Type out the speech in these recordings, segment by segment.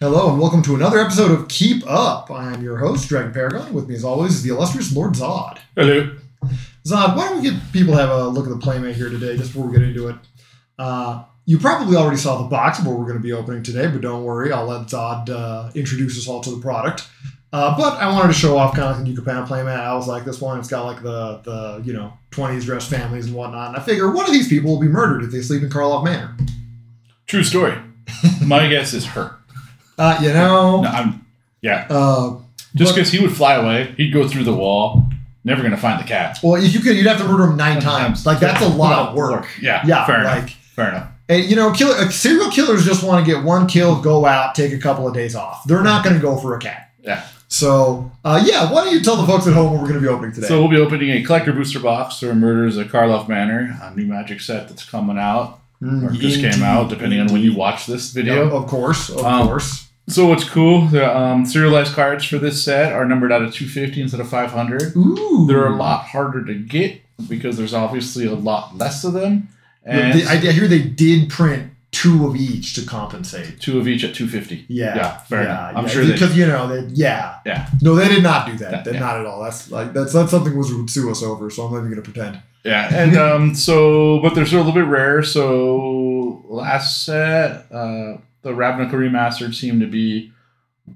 Hello and welcome to another episode of Keep Up. I am your host, Dragon Paragon. With me as always is the illustrious Lord Zod. Hello. Zod, why don't we get people to have a look at the playmate here today, just before we get into it. You probably already saw the box of what we're going to be opening today, but don't worry, I'll let Zod introduce us all to the product. But I wanted to show off kind of like the Yucatan playmat. I was like, this one, it's got like the 20s dressed families and whatnot. And I figure one of these people will be murdered if they sleep in Karlov Manor. True story. My guess is her. No, just because he would fly away, he'd go through the wall, never going to find the cats. Well, if you could, you'd have to murder him 9 times. Like, that's a lot of work. Yeah, fair enough. And, serial killers just want to get one kill, go out, take a couple of days off. They're not going to go for a cat. Yeah. So, why don't you tell the folks at home what we're going to be opening today? So we'll be opening a collector booster box for Murders at Karlov Manor, a new Magic set that's coming out, or just came out, depending on when you watch this video. Of course. So what's cool, the serialized cards for this set are numbered out of 250 instead of 500. Ooh. They're a lot harder to get because there's obviously a lot less of them. And I hear they did print 2 of each to compensate. 2 of each at 250. Yeah, fair enough. I'm sure because No, they did not do that. Not at all. That's something Wizard would sue us over. So I'm not even going to pretend. Yeah, and but they're still a little bit rare. So last set, the Ravnica Remastered seemed to be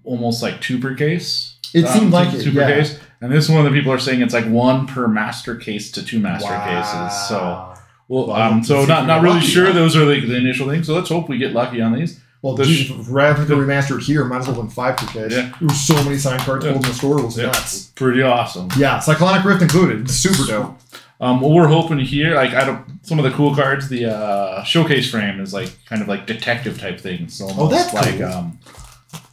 almost like 2 per case. It seemed like it, 2 per case. And this one, the people are saying it's like 1 per master case to 2 master cases. So, not really sure. Those are like the initial things. So let's hope we get lucky on these. Well, Ravnica Remastered here might as well been 5 per case. Yeah. There were so many signed cards pulled in the store. It was nuts. Pretty awesome. Yeah, Cyclonic Rift included. It's super dope. What we're hoping here, like some of the cool cards, the showcase frame is like kind of like detective type things. So that's like cool.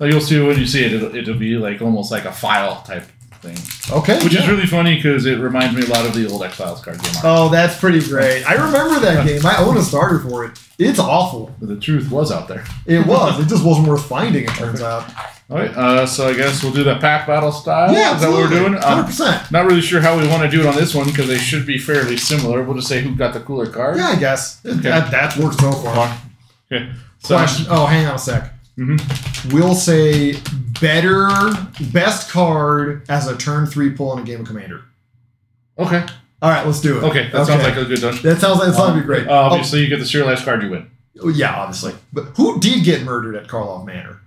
Like you'll see when you see it, it'll be like almost like a file type thing. Okay, which is really funny because it reminds me a lot of the old X-Files card game. Oh, that's pretty great. I remember that game. I own a starter for it. It's awful. But the truth was out there. It was. It just wasn't worth finding. It turns out. All right, so I guess we'll do the pack battle style. Yeah, is that what we're doing? 100%. Not really sure how we want to do it on this one because they should be fairly similar. We'll just say who got the cooler card. Yeah, I guess. Okay. That works so far. Okay. So, question. Oh, hang on a sec. We'll say best card as a turn 3 pull in a game of Commander. Okay. All right, let's do it. Okay, that sounds like a good dungeon. That sounds be great. Obviously, you get the serialized card, you win. Yeah, obviously. But who did get murdered at Karlov Manor?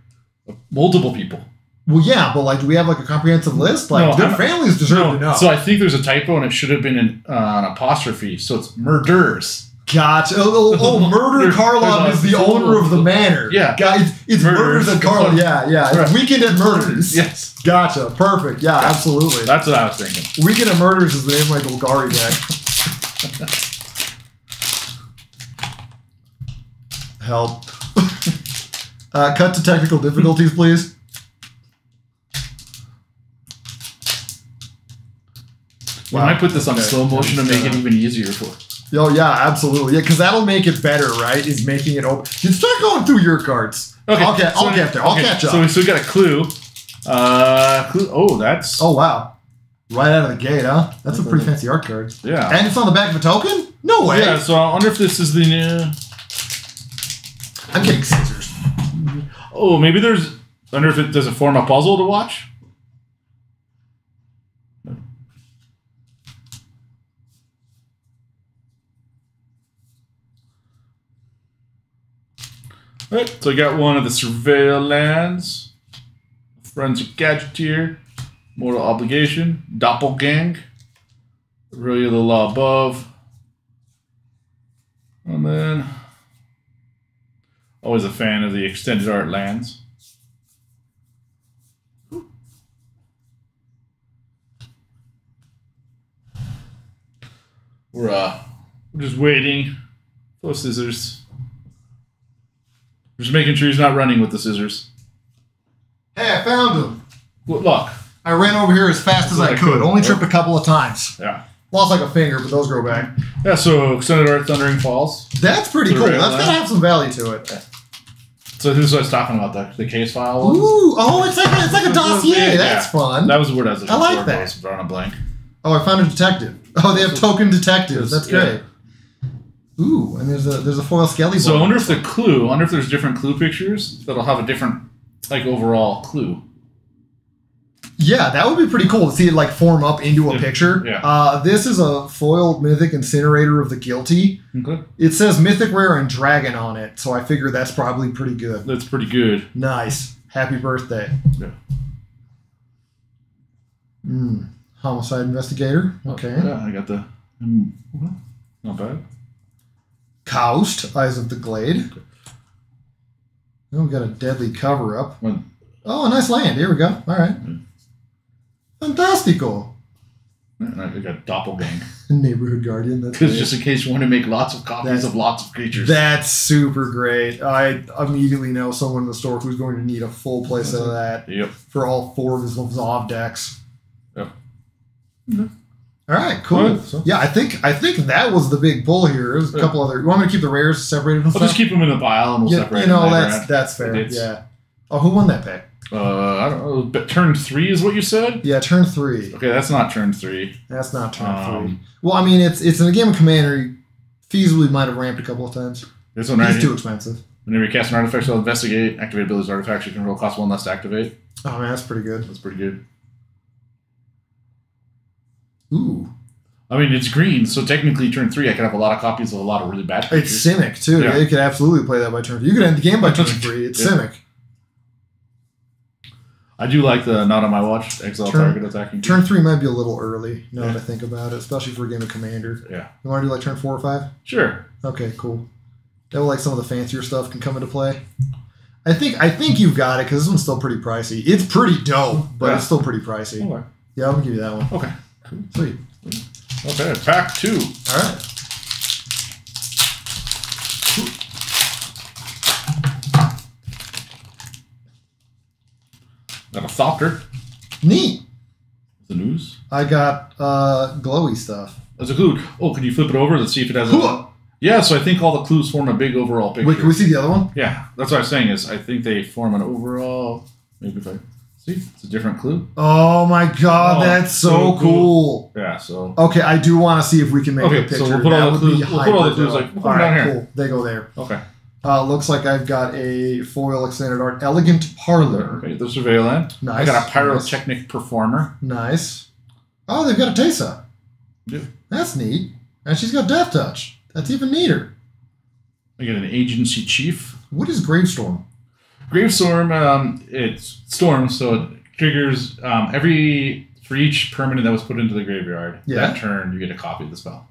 Multiple people. Well, yeah, but like, do we have like a comprehensive list? Like, their families deserve to know. So I think there's a typo, and it should have been an apostrophe. So it's murders. Gotcha. Murder Karlov is the owner of the manor. Yeah. It's Murders at Karlov. Yeah. Right. Weekend at Murders. Yes. Gotcha. Perfect. Yeah, absolutely. That's what I was thinking. Weekend at Murders is the name of my Golgari deck. Help. Cut to technical difficulties, please. We might put this on slow motion to make it even easier for. Oh yeah, absolutely. Yeah, because that'll make it better, right? Is making it open. You start going through your cards. Okay, I'll get there. I'll catch up. So we got a clue. That's. Oh wow! Right out of the gate, huh? That's a pretty fancy art card. Yeah. And it's on the back of a token? No way. Yeah. So I wonder if this is the new. I'm getting scissors. Oh, maybe there's. I wonder if does it form a puzzle to watch. Alright, so I got one of the Surveil lands, Forensic Gadgeteer, Mortal Obligation, Doppelgang, Aurelia of the Law Above, and then always a fan of the extended art lands. We're just waiting. Those scissors. Just making sure he's not running with the scissors. Hey, I found him. Good luck. I ran over here as fast as I could. Only tripped a couple of times. Yeah. Lost like a finger, but those grow back. Yeah, so Extended Art Thundering Falls. That's pretty cool. That's got to have some value to it. Yeah. So this is what I was talking about, the case file ones. Ooh, it's like a dossier. That's fun. That was the word I was looking for. I like that. I was drawing a blank. Oh, I found a detective. Oh, they have token detectives. That's great. Ooh, and there's a foil skelly. So I wonder if the clue, there's different clue pictures that'll have a different like overall clue. Yeah, that would be pretty cool to see it like form up into a picture. Yeah. This is a foiled Mythic Incinerator of the Guilty. Okay. It says Mythic Rare and Dragon on it, so I figure that's probably pretty good. That's pretty good. Nice. Happy birthday. Yeah. Homicide Investigator. Okay. Yeah, I got the... not bad. Coust, Eyes of the Glade. Oh, we got a Deadly Cover-Up. Oh, a nice land. Here we go. All right. Fantastico. And I got Doppelgang. Neighborhood Guardian. That's Because just in case you want to make lots of copies of lots of creatures. That's super great. I immediately know someone in the store who's going to need a full playset of that. Yep. For all 4 of his Zov decks. Yep. All right, cool. Right, so. Yeah, I think that was the big pull here. There's a couple other. You want me to keep the rares separated? I'll just keep them in a pile and we'll separate them. That's fair. Yeah. Oh, who won that pick? I don't know. But turn 3 is what you said? Yeah, turn 3. Okay, that's not turn 3. That's not turn 3. Well, I mean, it's in a game of Commander. You feasibly might have ramped a couple of times. This one right It's too expensive. Whenever you cast an artifact, you'll investigate. Activate abilities artifacts. You can roll cost 1 less to activate. Oh, man, that's pretty good. That's pretty good. Ooh. I mean, it's green, so technically turn 3, I could have a lot of copies of a lot of really bad creatures. It's Simic, too. Yeah. You could absolutely play that by turn 3. You could end the game by turn 3. It's Simic. I do like the not on my watch, exile target attacking. Turn 3 might be a little early, now that I think about it, especially for a game of Commander. Yeah. You want to do like turn 4 or 5? Sure. Okay, cool. That way, like some of the fancier stuff can come into play. I think you've got it because this one's still pretty pricey. It's pretty dope, but it's still pretty pricey. Okay. Yeah, I'm gonna give you that one. Okay. Cool. Sweet. Okay, pack 2. All right. Got a Thopter. Neat. The news. I got glowy stuff. That's a clue. Oh, can you flip it over? Let's see if it has a... Yeah, so I think all the clues form a big overall picture. Wait, can we see the other one? Yeah, that's what I was saying is I think they form an overall... Maybe if I... See? It's a different clue. Oh my god, that's so cool. Yeah, so... Okay, I do want to see if we can make a picture. So we'll put all the clues, like, we'll put them down here. Cool. They go there. Okay. Looks like I've got a foil extended art Elegant Parlor. Okay, the Surveil Land. Nice. I got a Pyrotechnic Performer. Nice. Oh, they've got a Teysa. Yeah. That's neat. And she's got Death Touch. That's even neater. I get an Agency Chief. What is Gravestorm? Gravestorm, it's Storm, so it triggers for each permanent that was put into the graveyard. Yeah. That turn, you get a copy of the spell.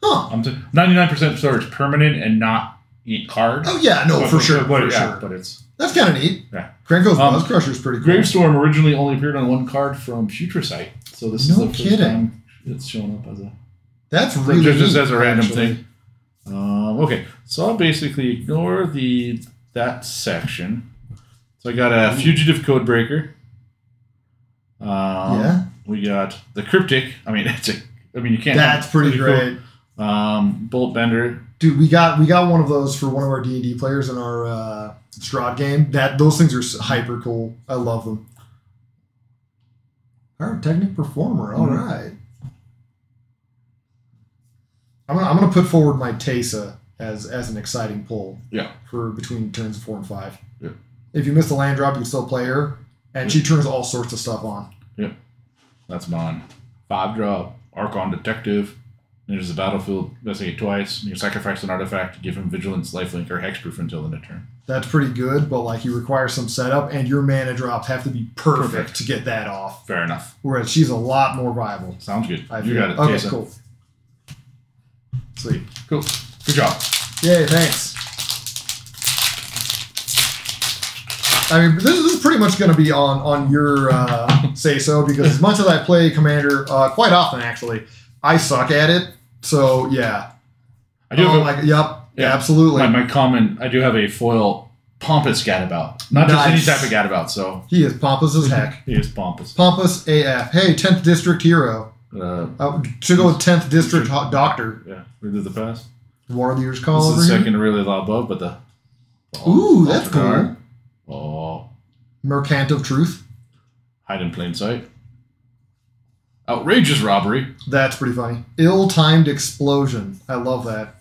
Huh. 99% sure it's permanent and not eat card. Oh, yeah, no, for sure. But it's... That's kind of neat. Yeah. Krenko's Buzz Crusher is pretty cool. Gravestorm originally only appeared on 1 card from Future Sight. So this is the first time it's showing up as a... That's really just neat, as a random actually. thing. Okay, so I'll basically ignore that section. So I got a Fugitive Codebreaker. Yeah. We got the Cryptic. I mean, you can't. That's pretty great. Cool. Bolt Bender. Dude, we got one of those for one of our D&D players in our Strahd game. Those things are hyper cool. I love them. Pyrotechnic Performer. All right. I'm gonna put forward my Teysa as an exciting pull. Yeah. For between turns 4 and 5. Yeah. If you miss the land drop, you can still play her, and she turns all sorts of stuff on. Yep. That's mine. 5-drop Archon Detective. Enters the battlefield, investigate twice, and you sacrifice an artifact to give him Vigilance, Lifelink, or Hexproof until the end of turn. That's pretty good, but like you require some setup, and your mana drops have to be perfect to get that off. Fair enough. Whereas she's a lot more viable. Sounds good. You got it. Okay, Teysa. cool. Sweet. Cool. Good job. Yay, thanks. I mean, this is pretty much going to be on your say-so, because as much as I play Commander, quite often actually, I suck at it. So, yeah. I do have yeah, absolutely. My comment, I do have a foil Pompous Gadabout. Not just any type of Gadabout, so... He is pompous as heck. He is pompous. Pompous AF. Hey, 10th District Hero. Should go with 10th District Doctor. Yeah, redo the pass. Warriors call over here. This is the here. second really loud above, but the... Ooh, that's cool. Oh. Mercant of Truth. Hide in plain sight. Outrageous Robbery. That's pretty funny. Ill-timed Explosion. I love that.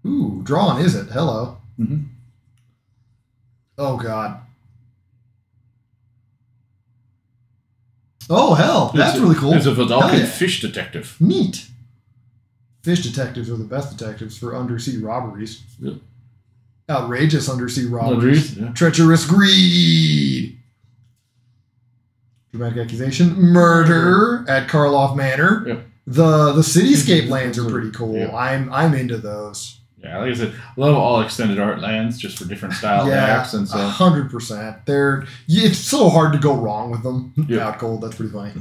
Ooh, drawn, is it? Hello. Mm-hmm. Oh, God. Oh, hell. That's really cool. It's a Vidalcan fish detective. Neat. Fish detectives are the best detectives for undersea robberies. Yep. Outrageous undersea robberies. Yeah. Treacherous greed. Dramatic accusation. Murder at Karlov Manor. Yep. The cityscape lands are pretty cool. Yep. I'm into those. Yeah, like I said, I love all extended art lands just for different style decks and so 100%. It's so hard to go wrong with them. Out cold. That's pretty funny.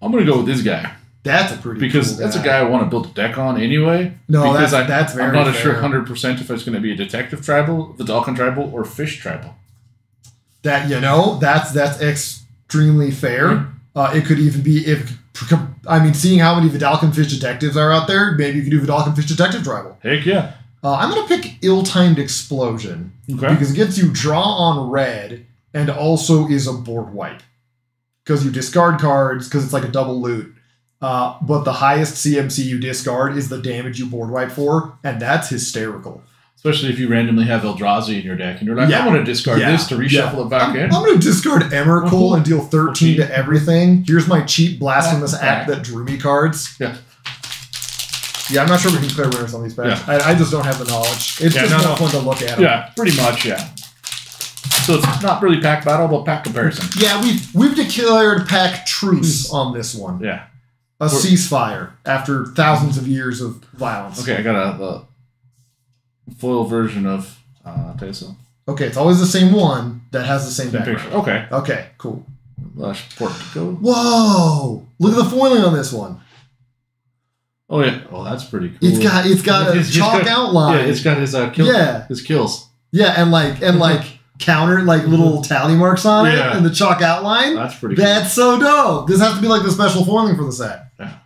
I'm gonna go with this guy. That's a pretty because cool that's a guy I want to build a deck on anyway. No, because that's very I'm not fair. sure 100% if it's going to be a detective tribal, the Vidalcan tribal, or fish tribal. That's extremely fair. It could even be seeing how many Vidalcan fish detectives are out there, maybe you could do Vidalcan fish detective tribal. Heck yeah. I'm gonna pick ill-timed explosion because it gets you draw on red and also is a board wipe because you discard cards because it's like a double loot. But the highest CMC you discard is the damage you board wipe for, and that's hysterical. Especially if you randomly have Eldrazi in your deck, and you're like, I want to discard this to reshuffle it back in. I'm going to discard Emrakul and deal 13 to everything. Here's my cheap Blasphemous Act that drew me cards. Yeah. Yeah, I'm not sure we can declare winners on these packs. Yeah. I just don't have the knowledge. It's just more fun to look at them. Yeah, pretty much, yeah. So it's not really pack battle, but pack comparison. Yeah, we've declared pack truce on this one. Yeah. A ceasefire after thousands of years of violence. Okay, I got the foil version of Tesa. Okay, it's always the same one that has the same background. Picture. Okay. Okay, cool. Portico. Whoa! Look at the foiling on this one. Oh yeah. Oh, that's pretty cool. It's got a chalk outline. Yeah, it's got his his kills. Yeah, and counter little tally marks on it and the chalk outline. That's pretty cool. That's so dope. This has to be like the special foiling for the set. Yeah.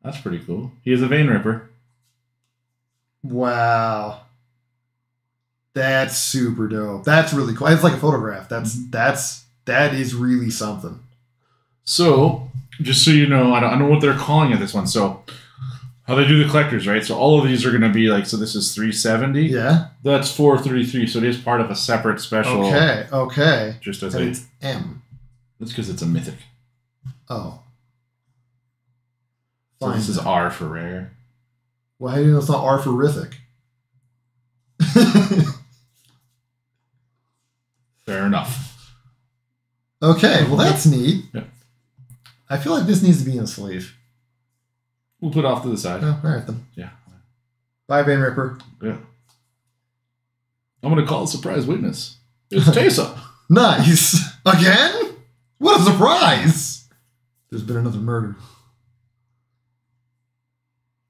That's pretty cool. He is a Vein Ripper. Wow. That's super dope. That's really cool. It's like a photograph. That is really something. So, just so you know, I don't know what they're calling it this one. So, how they do the collectors, right? So all of these are going to be so this is 370. Yeah. That's 433. So it is part of a separate special. Okay. Just as it's M. That's because it's a mythic. Oh. So this is R for rare. Well, how do you know it's not R for Rithik? Fair enough. Okay, well that's neat. Yeah. I feel like this needs to be in a sleeve. We'll put it off to the side. Oh, all right then. Yeah. Bye, Vein Ripper. Yeah. I'm going to call a surprise witness. It's Tesa. Nice. Again? What a surprise. There's been another murder.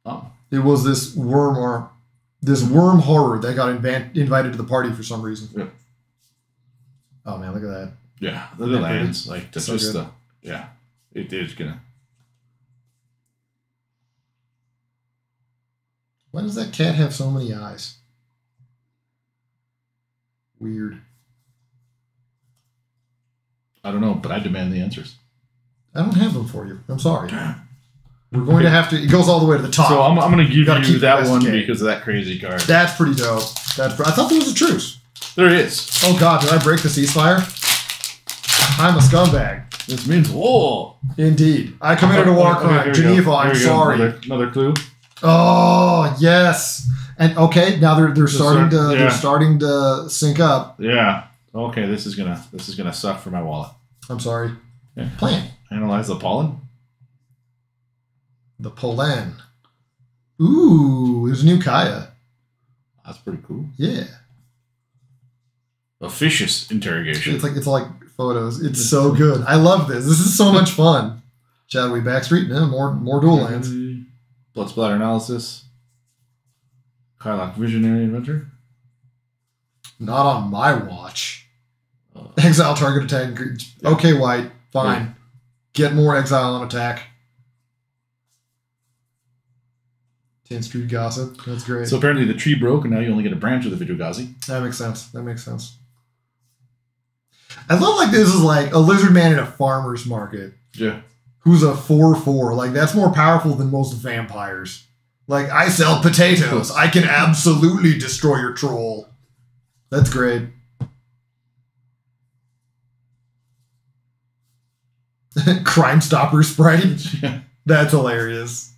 Oh. It was this worm horror that got invited to the party for some reason. Yeah. Oh man, look at that. Yeah, the lands. That's so just good. it is going to. Why does that cat have so many eyes? Weird. I don't know, but I demand the answers. I don't have them for you. I'm sorry. We're going to have to... It goes all the way to the top. So I'm going to give you that one game. because of that crazy card. That's pretty dope. I thought there was a truce. There is. Oh god, did I break the ceasefire? I'm a scumbag. This means war. Indeed. I committed a war crime. Geneva, I'm sorry. Another clue. Oh, yes. And okay, now they're starting to sync up. Yeah. Okay, this is gonna suck for my wallet. I'm sorry. Yeah. Plan. Analyze the pollen. The pollen. Ooh, there's a new Kaya. That's pretty cool. Yeah. Officious interrogation. It's like photos. It's so good. I love this. This is so much fun. Shadowy Backstreet. Yeah, more dual lands. Blood Splatter Analysis. Karlov Visionary Inventor. Not on my watch. Exile target attack. Okay, white. Fine. Yeah. Get more exile on attack. 10th Street Gossip. That's great. So apparently the tree broke and now you only get a branch of the Vidugazi. That makes sense. I love this is like a lizard man in a farmer's market. Yeah. Who's a 4/4. That's more powerful than most vampires. I sell potatoes. I can absolutely destroy your troll. That's great. Crime Stopper sprite. That's hilarious.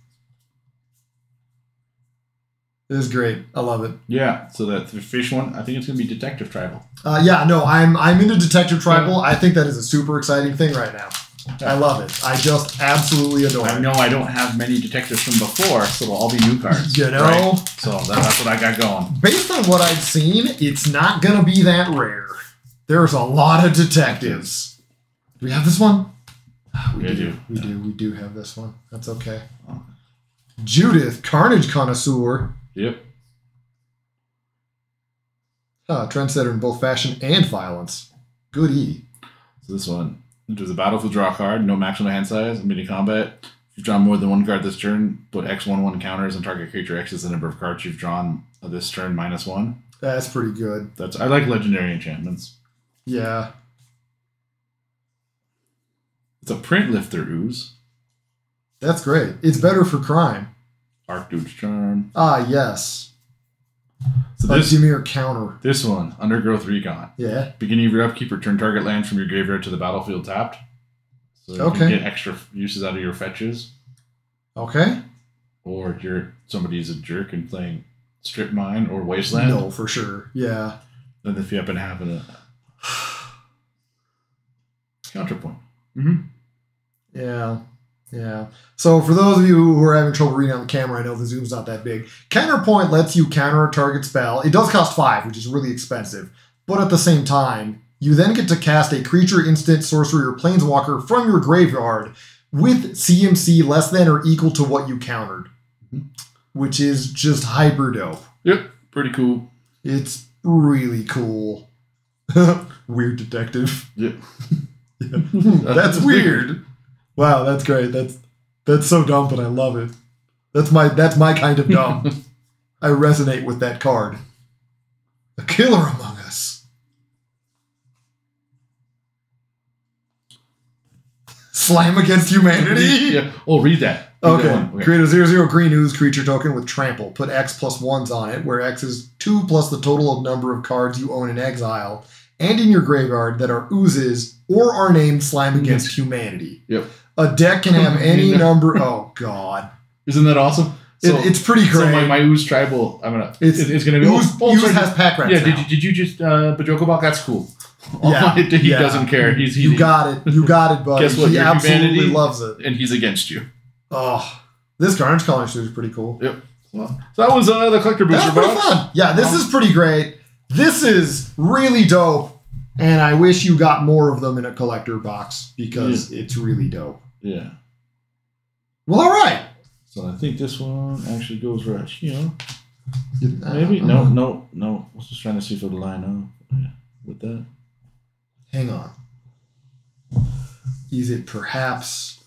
It is great. I love it. Yeah. So the fish one, I think it's gonna be Detective Tribal. Yeah, no, I'm into Detective Tribal. I think that is a super exciting thing right now. I love it. I just absolutely adore it. I know I don't have many detectives from before, so they'll all be new cards. You know? Right? So that's what I got going. Based on what I've seen, it's not going to be that rare. There's a lot of detectives. Do we have this one? We do. We do have this one. That's okay. Judith, Carnage Connoisseur. Yep. Trendsetter in both fashion and violence. Good E. So this one. There's a battlefield draw card, no maximum hand size, mini combat. If you've drawn more than one card this turn, put X1/1 counters on target creature X is the number of cards you've drawn this turn -1. That's pretty good. I like legendary enchantments. Yeah. It's a print lifter ooze. That's great. It's better for crime. Arcdude's Charm. Ah, yes. So this Dimir counter. This one, Undergrowth Recon. Yeah. Beginning of your upkeep, return target land from your graveyard to the battlefield tapped. So you can get extra uses out of your fetches. Okay. Or somebody's a jerk and playing Strip Mine or Wasteland. No, for sure. Yeah. Then if you happen to have a counterpoint. Yeah. Yeah. So for those of you who are having trouble reading on the camera, I know the zoom's not that big. Counterpoint lets you counter a target spell. It does cost 5, which is really expensive. But at the same time, you then get to cast a creature, instant, sorcery, or planeswalker from your graveyard with CMC less than or equal to what you countered. Which is just hyper dope. Yep. Pretty cool. It's really cool. Weird detective. Yep. Yeah. That's weird. Wow, that's great. That's so dumb, but I love it. That's my kind of dumb. I resonate with that card. A killer among us. Slime against humanity? Yeah. Oh, read that. Okay. Create a 0/0 green ooze creature token with trample. Put X plus 1s on it, where X is 2 plus the total of number of cards you own in exile and in your graveyard that are oozes or are named Slime against humanity. Yep. A deck can have any number. Oh, God. Isn't that awesome? So, it's pretty great. So my ooze tribal, it's going to be... Ooze has pack rats. Yeah, did you just... Bajoko Ball? That's cool. Yeah. He doesn't care. You got it. You got it, buddy. Guess what? He absolutely loves it. And he's against you. Oh, this Carnage Connoisseur is pretty cool. Yep. Well, so that was the collector booster box. That was pretty fun. Yeah, this is pretty great. This is really dope. And I wish you got more of them in a collector box because it's really dope. Yeah. Well, all right. So I think this one actually goes right here. Maybe? No. I was just trying to see if it'll line up with that. Hang on. Is it perhaps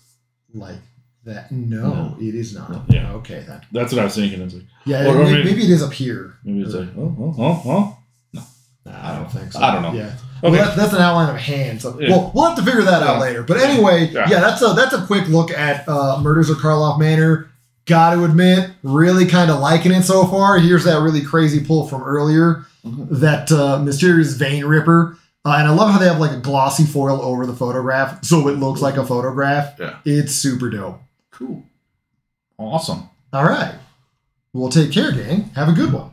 like that? No, it is not. Yeah. Okay, then. That's what I was thinking. It's like, or maybe it is up here. Maybe it's like, No. I don't think so. I don't know. Yeah. Okay. Well, that's an outline of a hand. So we'll have to figure that out later. But anyway, that's a quick look at Murders of Karlov Manor. Got to admit, really kind of liking it so far. Here's that really crazy pull from earlier, that Mysterious Vein Ripper. And I love how they have like a glossy foil over the photograph, so it looks like a photograph. Yeah. It's super dope. Cool. Awesome. All right. Well, take care, gang. Have a good one.